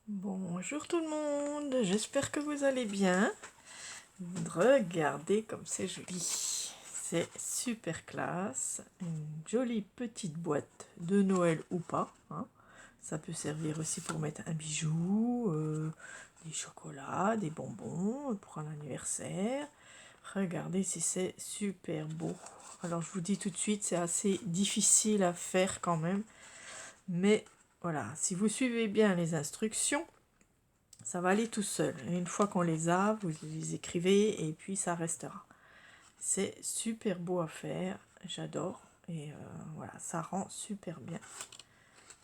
Bonjour tout le monde, j'espère que vous allez bien. Regardez comme c'est joli. C'est super classe. Une jolie petite boîte de Noël ou pas, hein. Ça peut servir aussi pour mettre un bijou, des chocolats, des bonbons pour un anniversaire. Regardez si c'est super beau. Alors je vous dis tout de suite, c'est assez difficile à faire quand même. Mais voilà, si vous suivez bien les instructions, ça va aller tout seul. Et une fois qu'on les a, vous les écrivez et puis ça restera. C'est super beau à faire, j'adore. Et voilà, ça rend super bien.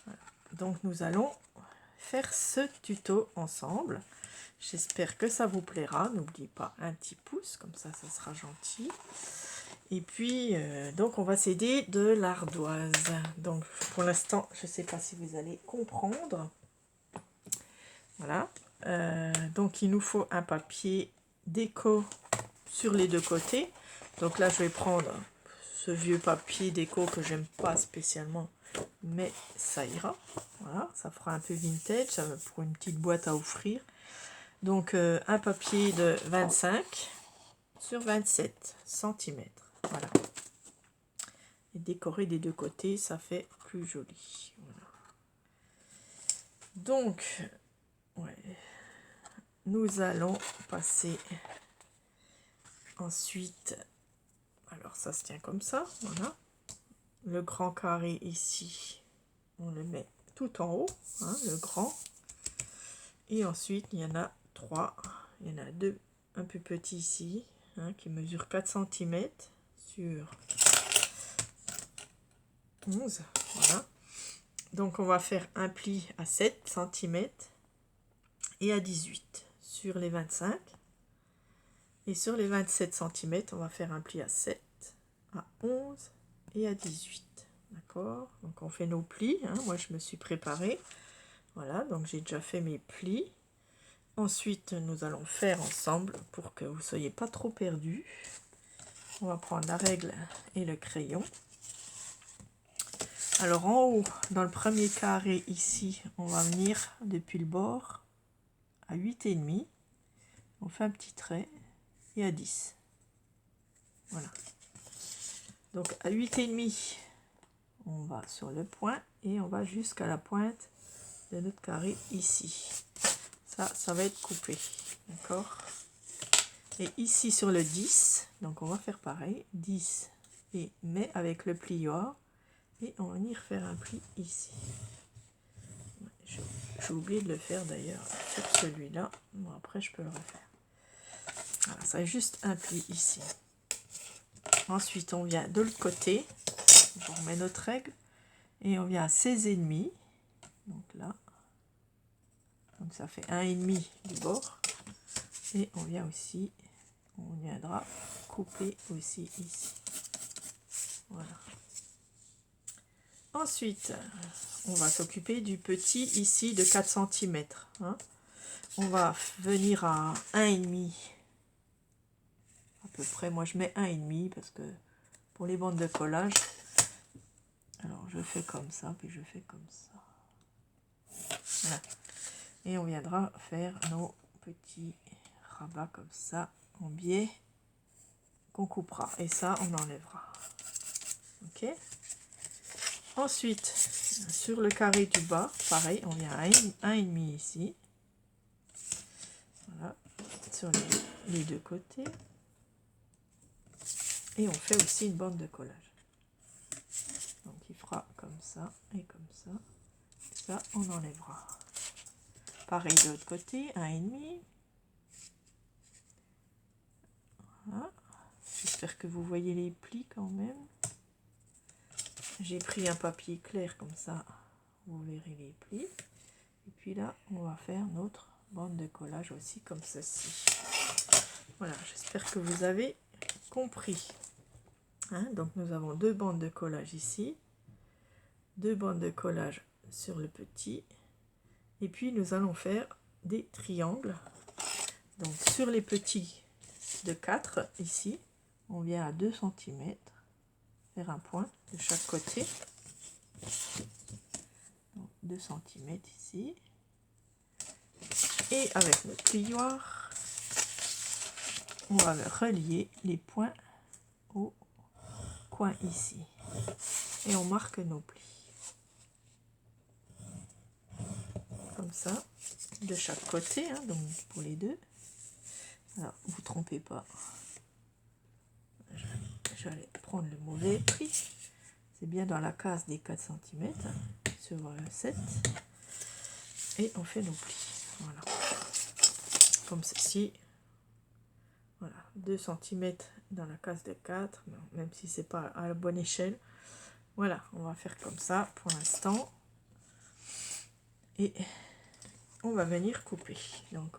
Voilà. Donc nous allons faire ce tuto ensemble. J'espère que ça vous plaira. N'oubliez pas un petit pouce, comme ça sera gentil. Et puis, donc on va s'aider de l'ardoise. Donc pour l'instant, je ne sais pas si vous allez comprendre. Voilà. Donc il nous faut un papier déco sur les deux côtés. Donc là je vais prendre ce vieux papier déco que j'aime pas spécialement, mais ça ira. Voilà, ça fera un peu vintage, ça va pour une petite boîte à offrir. Donc un papier de 25 sur 27 cm. Voilà. Et décorer des deux côtés, ça fait plus joli. Voilà. Donc, ouais. Nous allons passer ensuite, alors ça se tient comme ça, voilà. Le grand carré ici, on le met tout en haut, hein, le grand. Et ensuite, il y en a trois. Il y en a deux un peu petits ici, hein, qui mesurent 4 cm sur 11. Voilà. Donc on va faire un pli à 7 cm et à 18 sur les 25. Et sur les 27 cm, on va faire un pli à 7, à 11 et à 18. D'accord? Donc on fait nos plis, hein. Moi je me suis préparée. Voilà, donc j'ai déjà fait mes plis. Ensuite, nous allons faire ensemble pour que vous ne soyez pas trop perdus. On va prendre la règle et le crayon. Alors en haut, dans le premier carré ici, on va venir depuis le bord à 8,5. On fait un petit trait et à 10. Voilà. Donc à 8,5, on va sur le point et on va jusqu'à la pointe de notre carré ici. Ça va être coupé. D'accord? Et ici sur le 10, donc on va faire pareil, 10, et mais avec le plioir, et on va venir faire un pli ici. J'ai oublié de le faire d'ailleurs sur celui-là, bon après je peux le refaire. Voilà, ça est juste un pli ici. Ensuite on vient de l'autre côté, on remet notre règle, et on vient à 16,5, donc là, donc ça fait 1,5 du bord, et on vient aussi, on viendra couper aussi ici. Voilà. Ensuite, on va s'occuper du petit ici de 4 cm. Hein. On va venir à 1,5 à peu près. Moi, je mets 1,5 parce que pour les bandes de collage, alors je fais comme ça, puis je fais comme ça. Voilà. Et on viendra faire nos petits rabats comme ça, en biais, qu'on coupera. Et ça, on enlèvera. Ok? Ensuite, sur le carré du bas, pareil, on vient à 1,5 ici. Voilà, sur les deux côtés. Et on fait aussi une bande de collage. Donc il fera comme ça et comme ça. Ça, on enlèvera. Pareil de l'autre côté, 1,5. Voilà. J'espère que vous voyez les plis quand même. J'ai pris un papier clair comme ça, vous verrez les plis. Et puis là, on va faire notre bande de collage aussi comme ceci. Voilà, j'espère que vous avez compris. Hein, donc nous avons deux bandes de collage ici, deux bandes de collage sur le petit, et puis nous allons faire des triangles. Donc sur les petits de 4 ici, on vient à 2 cm, faire un point de chaque côté. Donc 2 cm ici, Et avec notre plioir, on va relier les points au coin ici. Et on marque nos plis. Comme ça, de chaque côté, hein, donc pour les deux. Alors, vous trompez pas. J'allais prendre le mauvais pli. C'est bien dans la case des 4 cm sur 7. Et on fait nos plis. Voilà. Comme ceci. Voilà. 2 cm dans la case de 4. Même si c'est pas à la bonne échelle. Voilà. On va faire comme ça pour l'instant. Et on va venir couper. Donc,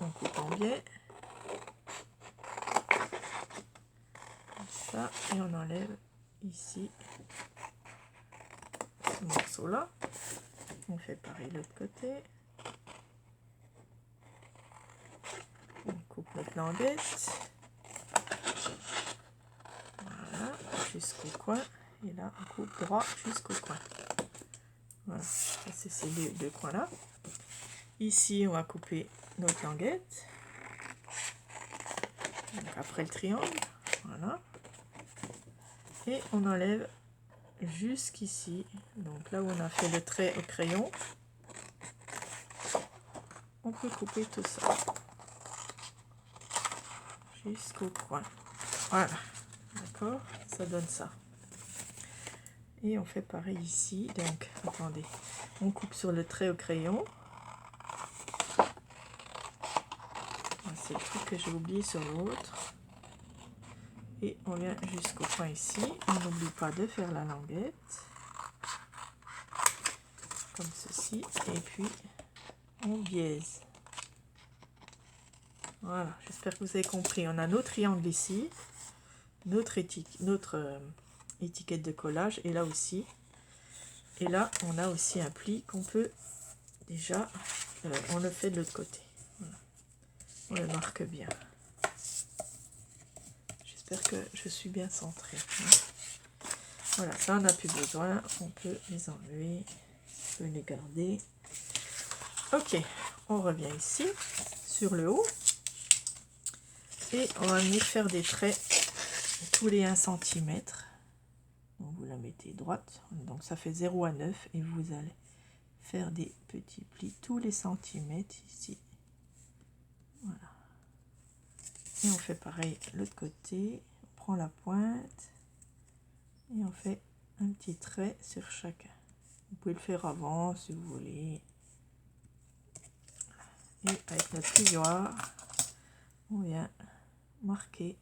on coupe en biais. Comme ça. Et on enlève ici ce morceau là. On fait pareil de l'autre côté. On coupe notre languette. Voilà, jusqu'au coin. Et là, on coupe droit jusqu'au coin. Voilà, c'est ces deux coins là. Ici, on va couper notre languette. Donc après le triangle. Voilà. Et on enlève jusqu'ici. Donc là où on a fait le trait au crayon. On peut couper tout ça. Jusqu'au coin. Voilà. D'accord, ça donne ça. Et on fait pareil ici. Donc, attendez. On coupe sur le trait au crayon. C'est le truc que j'ai oublié sur l'autre. Et on vient jusqu'au coin ici. On n'oublie pas de faire la languette. Comme ceci. Et puis, on biaise. Voilà, j'espère que vous avez compris. On a nos triangles ici. Notre étiquette de collage. Et là aussi. Et là, on a aussi un pli qu'on peut déjà... on le fait de l'autre côté. Voilà. On le marque bien. J'espère que je suis bien centrée. Voilà, ça on n'a plus besoin. On peut les enlever. On peut les garder. Ok, on revient ici, sur le haut. Et on va venir faire des traits tous les 1 cm. Donc vous la mettez droite. Donc ça fait 0 à 9. Et vous allez faire des petits plis tous les centimètres ici. Voilà. Et on fait pareil de l'autre côté. On prend la pointe. Et on fait un petit trait sur chacun. Vous pouvez le faire avant si vous voulez. Et avec notre plioir, on vient marquer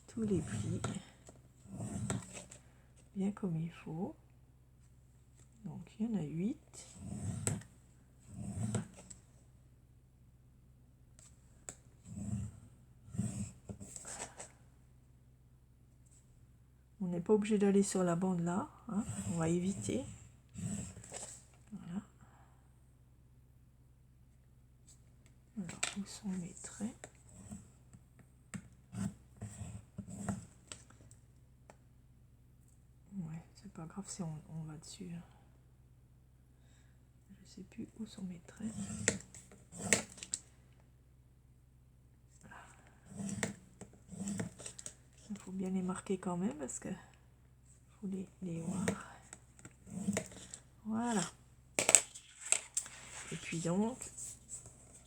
tous les plis bien comme il faut. Donc il y en a 8. On n'est pas obligé d'aller sur la bande là, hein. On va éviter. Voilà. Alors, où sont mes traits? Ouais, c'est pas grave si on va dessus. Je sais plus où sont mes traits. Il faut bien les marquer quand même parce que faut les voir. Voilà. Et puis donc,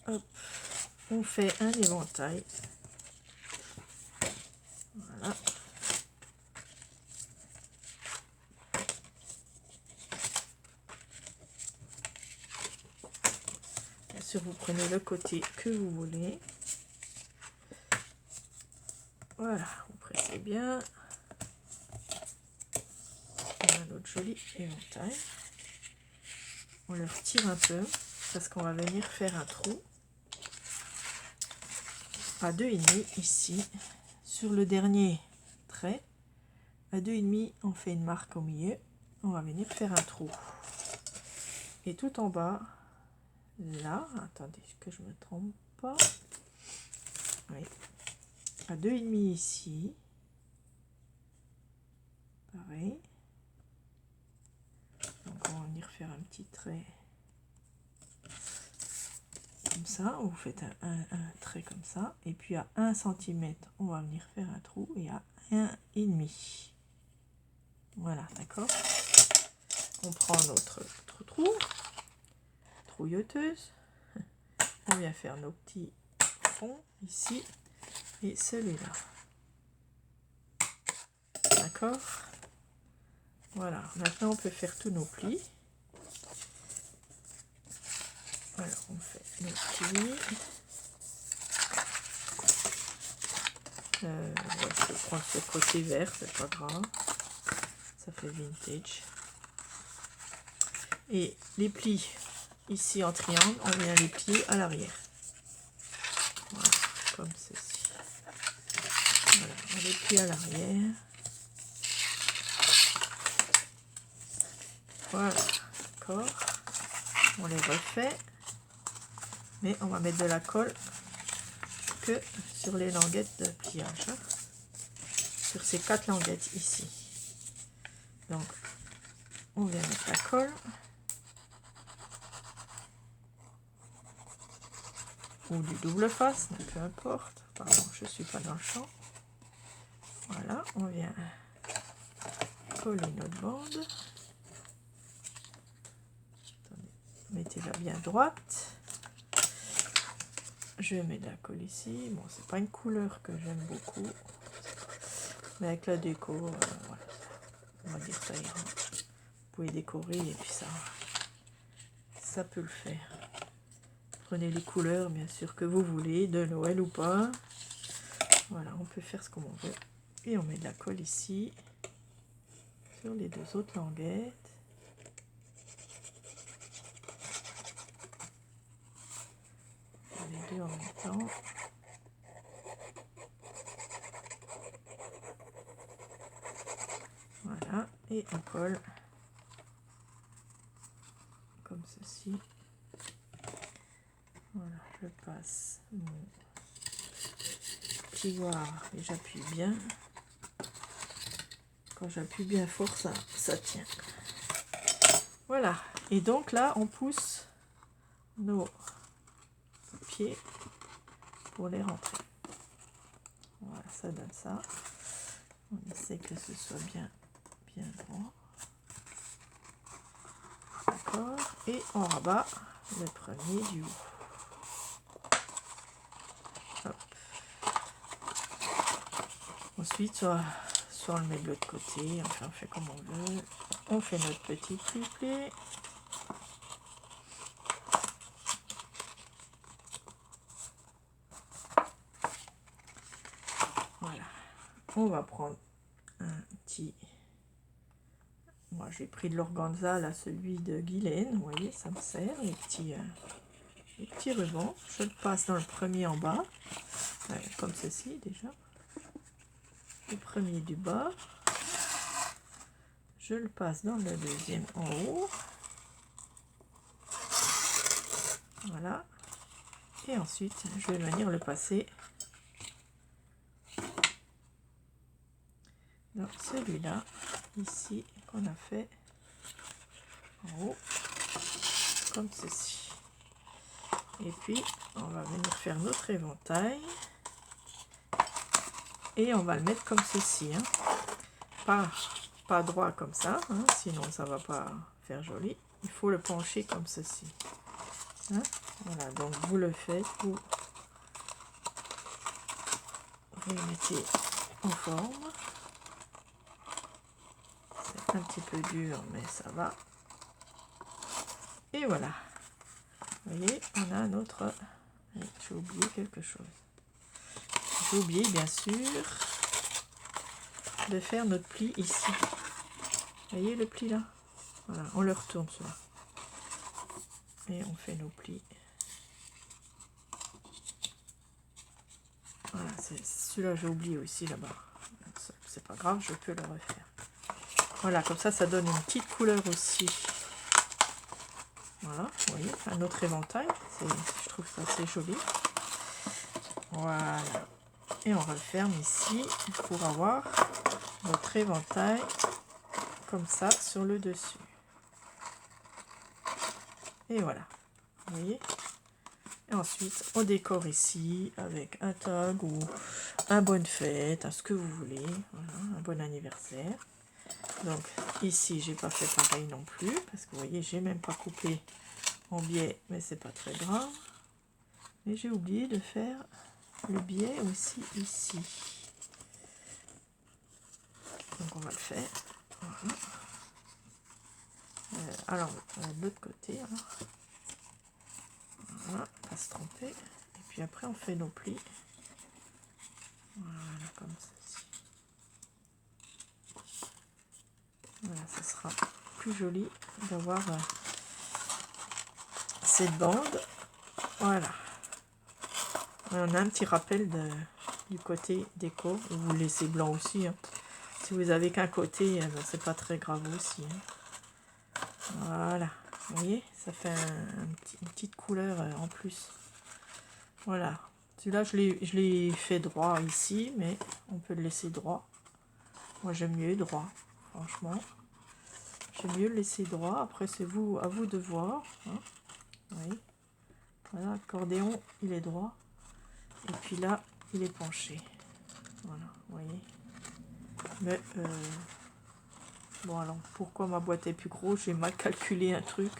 hop, on fait un éventail. Voilà. Bien sûr, vous prenez le côté que vous voulez. Voilà, vous pressez bien. On a notre joli éventail. On le retire un peu parce qu'on va venir faire un trou à 2,5 ici sur le dernier trait. À 2,5, on fait une marque au milieu. On va venir faire un trou. Et tout en bas, là, attendez que je me trompe pas. Oui. À 2,5 ici. Pareil. Donc on va venir faire un petit trait comme ça, vous faites un trait comme ça, et puis à 1 cm, on va venir faire un trou, et à 1,5. Voilà, d'accord. On prend notre trouilleuse, on vient faire nos petits fonds ici, et celui-là. D'accord. Voilà, maintenant on peut faire tous nos plis. Alors on fait nos plis. Je vais prendre ce côté vert, c'est pas grave. Ça fait vintage. Et les plis ici en triangle, on vient les plier à l'arrière. Voilà, comme ceci. Voilà, on les plie à l'arrière. Voilà, d'accord. On les refait. Mais on va mettre de la colle que sur les languettes de pliage. Hein. Sur ces 4 languettes ici. Donc, on vient mettre la colle. Ou du double face, peu importe. Pardon, je ne suis pas dans le champ. Voilà, on vient coller notre bande. Attendez, mettez-la bien droite. Je mets de la colle ici. Bon, c'est pas une couleur que j'aime beaucoup. Mais avec la déco, voilà. On va dire ça ira. Vous pouvez décorer et puis ça peut le faire. Prenez les couleurs, bien sûr, que vous voulez, de Noël ou pas. Voilà, on peut faire ce qu'on veut. Et on met de la colle ici, sur les 2 autres languettes. Les 2 en même temps. Voilà, et on colle comme ceci. Voilà, je passe mon tiroir et j'appuie bien. Quand j'appuie bien fort, ça tient. Voilà, et donc là, on pousse nos pieds pour les rentrer. Voilà, ça donne ça. On essaie que ce soit bien droit. D'accord, et on rabat le premier du haut. Hop. Ensuite, soit on le met de l'autre côté, enfin on fait comme on veut. On fait notre petit pli-pli. Voilà. On va prendre un petit... Moi j'ai pris de l'organza, là, celui de Guylaine, vous voyez, ça me sert, les petits rubans. Je le passe dans le premier en bas, comme ceci déjà. Le premier du bas. Je le passe dans le deuxième en haut. Voilà. Et ensuite, je vais venir le passer dans celui-là, ici, qu'on a fait en haut, comme ceci. Et puis, on va venir faire notre éventail. Et on va le mettre comme ceci. Hein. Pas droit comme ça, hein, sinon ça va pas faire joli. Il faut le pencher comme ceci. Hein. Voilà, donc vous le faites, vous le mettez en forme. C'est un petit peu dur, mais ça va. Et voilà. Vous voyez, on a notre... J'ai oublié quelque chose. J'ai oublié, bien sûr, de faire notre pli ici. Vous voyez le pli là? Voilà, on le retourne celui-là. Et on fait nos plis. Voilà, celui-là j'ai oublié aussi là-bas. C'est pas grave, je peux le refaire. Voilà, comme ça donne une petite couleur aussi. Voilà, vous voyez, un autre éventail. Je trouve ça assez joli. Voilà. Et on referme ici pour avoir notre éventail comme ça sur le dessus. Et voilà. Vous voyez? Et ensuite, on décore ici avec un tag ou un bonne fête, ce que vous voulez. Voilà, un bon anniversaire. Donc ici, j'ai pas fait pareil non plus, parce que vous voyez, j'ai même pas coupé en biais, mais c'est pas très grave. Mais j'ai oublié de faire le biais aussi ici. Donc on va le faire. Voilà. Alors, de l'autre côté, alors. Voilà, pas se tromper. Et puis après, on fait nos plis. Voilà, comme ceci. Voilà, ça sera plus joli d'avoir cette bande. Voilà. On a un petit rappel du côté déco. Vous laissez blanc aussi. Hein. Si vous avez qu'un côté, ben, c'est pas très grave aussi. Hein. Voilà. Vous voyez, ça fait une petite couleur en plus. Voilà. Celui-là, je l'ai fait droit ici, mais on peut le laisser droit. Moi, j'aime mieux droit, franchement. J'aime mieux le laisser droit. Après, c'est à vous de voir. Hein. Oui. Voilà, l'accordéon, il est droit. Et puis là, il est penché. Voilà, vous voyez. Mais, bon, alors, pourquoi ma boîte est plus grosse? J'ai mal calculé un truc.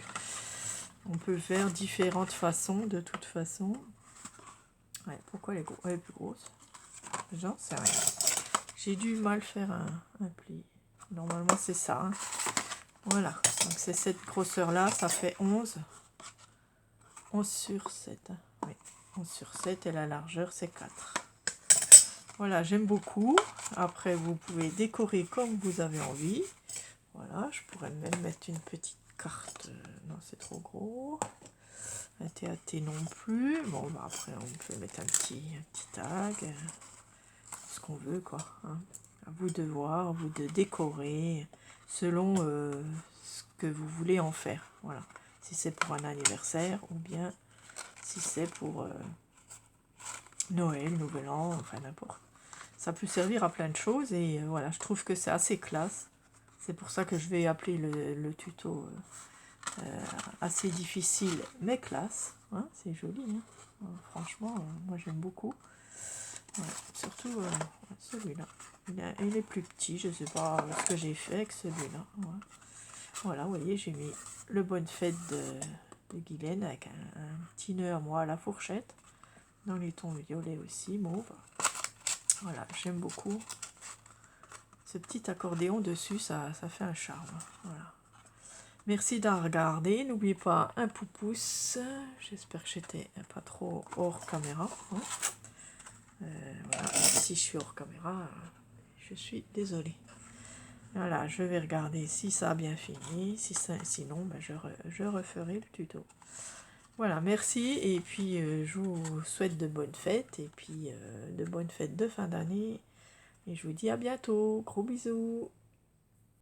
On peut faire différentes façons, de toute façon. Ouais, pourquoi elle est plus grosse? J'en sais rien. J'ai dû mal faire un pli. Normalement, c'est ça. Hein. Voilà. Donc, c'est cette grosseur-là. Ça fait 11. 11 sur 7. Hein. Oui, 11 sur 7. Et la largeur, c'est 4. Voilà, j'aime beaucoup. Après, vous pouvez décorer comme vous avez envie. Voilà, je pourrais même mettre une petite carte. Non, c'est trop gros. Un TAT non plus. Bon, bah après, on peut mettre un petit tag. Ce qu'on veut, quoi. Hein. À vous de voir, à vous de décorer selon ce que vous voulez en faire. Voilà. Si c'est pour un anniversaire ou bien si c'est pour Noël, Nouvel An, enfin n'importe. Ça peut servir à plein de choses et voilà, je trouve que c'est assez classe. C'est pour ça que je vais appeler le tuto assez difficile mais classe. Hein, c'est joli, hein. Franchement, moi j'aime beaucoup. Ouais, surtout celui-là. Il est plus petit, je sais pas ce que j'ai fait avec celui-là. Ouais. Voilà, vous voyez, j'ai mis le bonne fête de Guylaine avec un petit nœud à moi à la fourchette. Dans les tons violets aussi, mauve. Voilà, j'aime beaucoup. Ce petit accordéon dessus, ça fait un charme. Voilà. Merci d'avoir regardé. N'oubliez pas un pouce. J'espère que j'étais pas trop hors caméra. Hein. Voilà. Si je suis hors caméra, je suis désolée. Voilà, je vais regarder si ça a bien fini. Sinon, ben, je referai le tuto. Voilà, merci. Et puis, je vous souhaite de bonnes fêtes. Et puis, de bonnes fêtes de fin d'année. Et je vous dis à bientôt. Gros bisous.